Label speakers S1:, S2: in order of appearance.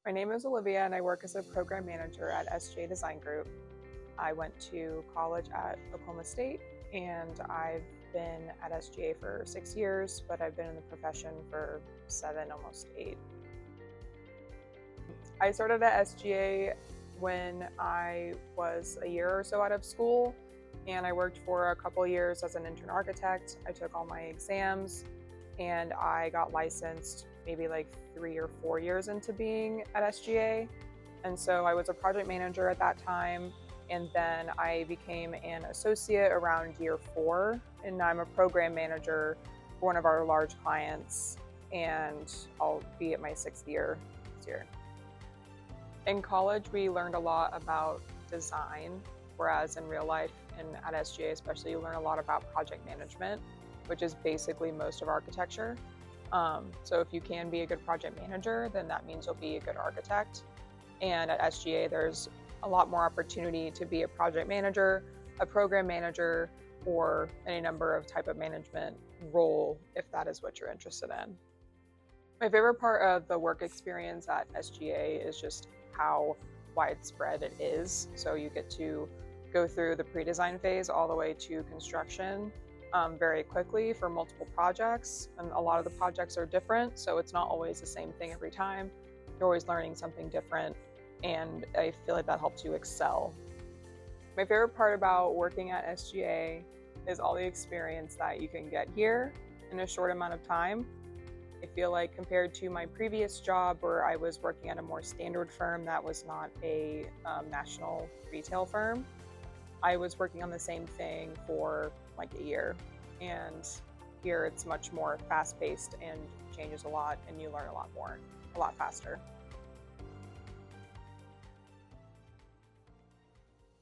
S1: My name is Olivia and I work as a program manager at SGA Design Group. I went to college at Oklahoma State and I've been at SGA for 6 years, but I've been in the profession for 7, almost 8. I started at SGA when I was a year or so out of school, and I worked for a couple years as an intern architect. I took all my exams and I got licensed maybe like 3 or 4 years into being at SGA. And so I was a project manager at that time. And then I became an associate around year 4. And now I'm a program manager for one of our large clients. And I'll be at my 6th year this year. In college, we learned a lot about design, whereas in real life and at SGA especially, you learn a lot about project management, which is basically most of architecture. So if you can be a good project manager, then that means you'll be a good architect. And at SGA, there's a lot more opportunity to be a project manager, a program manager, or any number of type of management role if that is what you're interested in. My favorite part of the work experience at SGA is just how widespread it is. So you get to go through the pre-design phase all the way to construction very quickly for multiple projects, and a lot of the projects are different, so it's not always the same thing every time. You're always learning something different, and I feel like that helps you excel. My favorite part about working at SGA is all the experience that you can get here in a short amount of time. I feel like compared to my previous job where I was working at a more standard firm that was not a national retail firm, I was working on the same thing for like a year, and here it's much more fast-paced and changes a lot, and you learn a lot more, a lot faster.